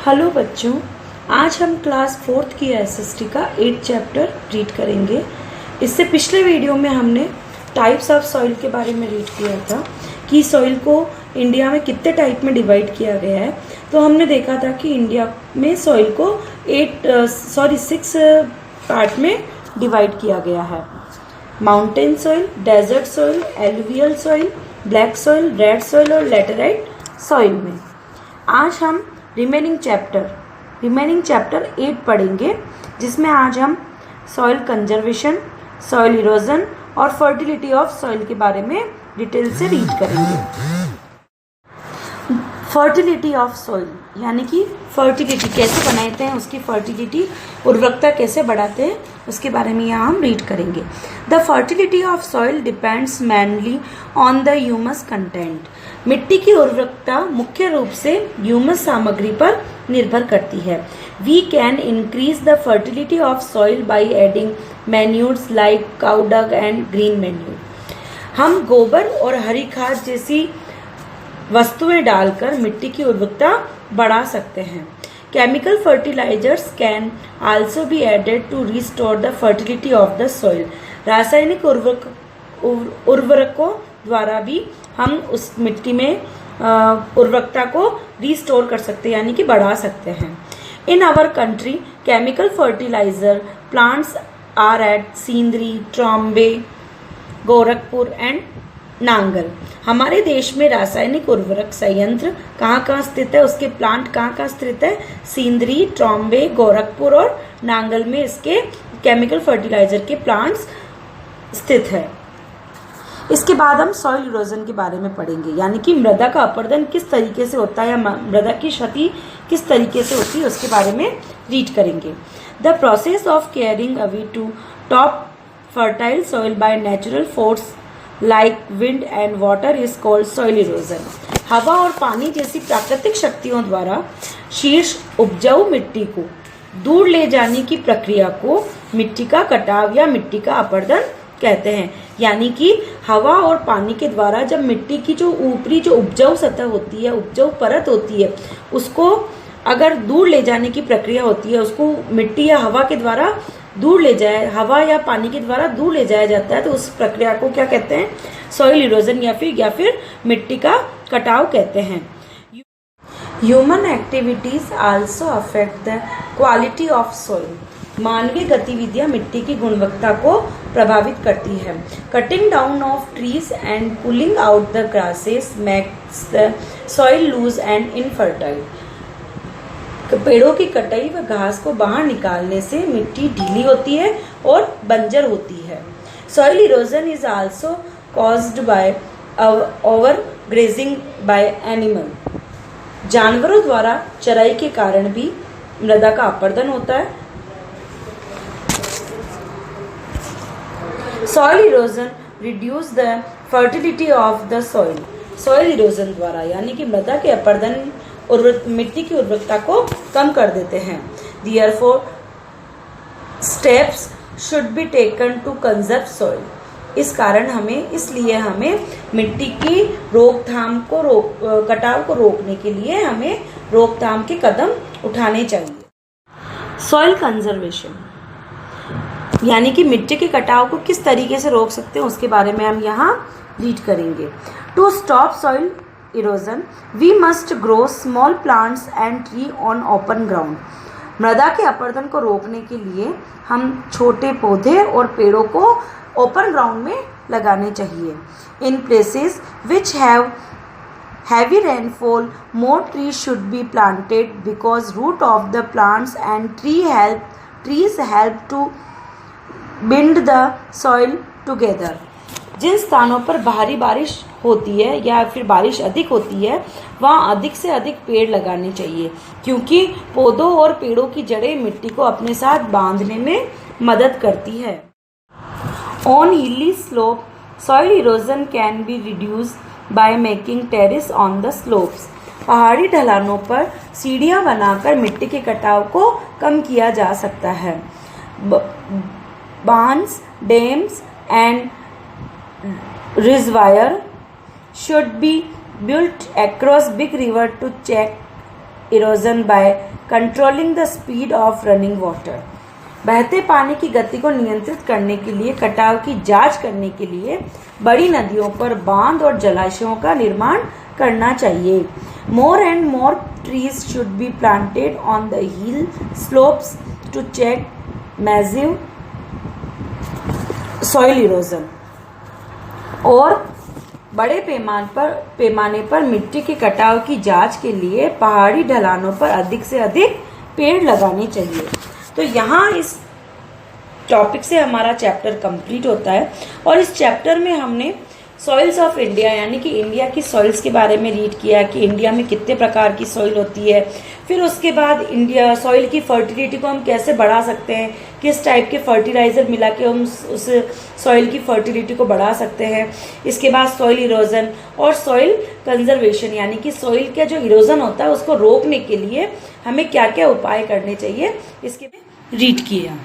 Hello बच्चों, आज हम क्लास फोर्थ की एसएसटी का 8 चैप्टर रीड करेंगे। इससे पिछले वीडियो में हमने टाइप्स ऑफ सॉइल के बारे में रीड किया था कि सॉइल को इंडिया में कितने टाइप में डिवाइड किया गया है। तो हमने देखा था कि इंडिया में सॉइल को 6 पार्ट में डिवाइड किया गया है। Mountain soil, desert soil, alluvial soil, black soil, red soil और लैटेराइट सॉइल में। आज हम रिमेनिंग चैप्टर 8 पढ़ेंगे, जिसमें आज हम सॉइल कंजर्वेशन, सॉइल इरोजन और फर्टिलिटी ऑफ सॉइल के बारे में डिटेल से रीड करेंगे। फर्टिलिटी ऑफ सॉइल यानी कि फर्टिलिटी कैसे बनाते हैं, उसकी फर्टिलिटी उर्वरकता कैसे बढ़ाते हैं, उसके बारे में यहाँ हम रीड करेंगे। The fertility of soil depends mainly on the humus content. मिट्टी की उर्वरकता मुख्य रूप से ह्यूमस सामग्री पर निर्भर करती है। We can increase the fertility of soil by adding manures like cow dung and green manure. हम गोबर और हरी खाद जैसी वस्तुएं डालकर मिट्टी की उर्वरकता बढ़ा सकते हैं। Chemical fertilisers can also be added to restore the fertility of the soil. रासायनिक उर्वरकों द्वारा भी हम उस मिट्टी में उर्वरकता को रिस्टोर कर सकते हैं, यानी कि बढ़ा सकते हैं। In our country chemical fertiliser plants are at Sindri, Trombay, Gorakhpur and Nangal. हमारे देश में रासायनिक उर्वरक संयंत्र कहाँ स्थित है, उसके प्लांट कहाँ स्थित है? सींदरी, ट्रॉम्बे, गोरखपुर और नांगल में इसके केमिकल फर्टिलाइजर के प्लांट्स स्थित है। इसके बाद हम सॉइल इरोजन के बारे में पढ़ेंगे, यानी कि मृदा का अपरदन किस तरीके से होता है या मृदा की क्षति किस तरीके से होती है, उसके बारे में रीड करेंगे। The process of carrying away to top fertile soil by natural force like wind and water is called soil erosion. हवा और पानी जैसी प्राकृतिक शक्तियों द्वारा शीर्ष उपजाऊ मिट्टी को दूर ले जाने की प्रक्रिया को मिट्टी का कटाव या मिट्टी का अपरदन कहते हैं। यानी कि हवा और पानी के द्वारा जब मिट्टी की जो ऊपरी जो उपजाऊ सतह होती है, उपजाऊ परत होती है, उसको अगर दूर ले जाने की प्रक्रिया होती है, उसको मिट्टी या हवा के द्वारा दूर ले जाए, हवा या पानी के द्वारा दूर ले जाया जाता है, तो उस प्रक्रिया को क्या कहते हैं? सॉइल इरोजन या फिर मिट्टी का कटाव कहते हैं। Human activities also affect the quality of soil. मानवीय गतिविधियां मिट्टी की गुणवत्ता को प्रभावित करती है। Cutting down of trees and pulling out the grasses makes the soil loose and infertile. पेड़ों की कटाई व घास को बाहर निकालने से मिट्टी ढीली होती है और बंजर होती है। Soil erosion is also caused by over grazing by animal. जानवरों द्वारा चराई के कारण भी मृदा का अपरदन होता है। Soil erosion reduce the fertility of the soil. Soil erosion द्वारा यानी कि मृदा के अपरदन मिट्टी की उर्वरकता को कम कर देते हैं। Therefore, steps should be taken to conserve soil. इसलिए हमें मिट्टी की रोकथाम को कटाव को रोकने के लिए हमें रोकथाम के कदम उठाने चाहिए। सॉइल कंजर्वेशन यानी कि मिट्टी के कटाव को किस तरीके से रोक सकते हैं, उसके बारे में हम यहाँ रीड करेंगे। To stop soil erosion we must grow small plants and tree on open ground. मृदा के अपरदन को रोकने के लिए हम छोटे पौधे और पेड़ों को ओपन ग्राउंड में लगाने चाहिए। In places which have heavy rainfall, more trees should be planted because root of the plants and trees help to bind the soil together. जिन स्थानों पर भारी बारिश होती है या फिर बारिश अधिक होती है, वहाँ अधिक से अधिक पेड़ लगाने चाहिए, क्योंकि पौधों और पेड़ों की जड़ें मिट्टी को अपने साथ बांधने में मदद करती है। On hilly slope, soil erosion can be reduced by making terrace on the slopes. पहाड़ी ढलानों पर सीढ़ियाँ बनाकर मिट्टी के कटाव को कम किया जा सकता है। Barns, dams and reservoir should be built across big river to check erosion by controlling the speed of running water. बहते पानी की गति को नियंत्रित करने के लिए कटाव की जांच करने के लिए बड़ी नदियों पर बांध और जलाशयों का निर्माण करना चाहिए। More and more trees should be planted on the hill slopes to check massive soil erosion. और बड़े पैमाने पर मिट्टी के कटाव की जांच के लिए पहाड़ी ढलानों पर अधिक से अधिक पेड़ लगाने चाहिए। तो यहाँ इस टॉपिक से हमारा चैप्टर कंप्लीट होता है और इस चैप्टर में हमने सॉइल्स ऑफ इंडिया यानी कि इंडिया की सॉइल्स के बारे में रीड किया कि इंडिया में कितने प्रकार की सॉइल होती है। फिर उसके बाद इंडिया सॉइल की फर्टिलिटी को हम कैसे बढ़ा सकते हैं, किस टाइप के फर्टिलाइजर मिला के हम उस सॉइल की फर्टिलिटी को बढ़ा सकते हैं। इसके बाद सॉइल इरोजन और सॉइल कंजर्वेशन यानी कि सॉइल का जो इरोजन होता है उसको रोकने के लिए हमें क्या क्या उपाय करने चाहिए इसके रीड किया।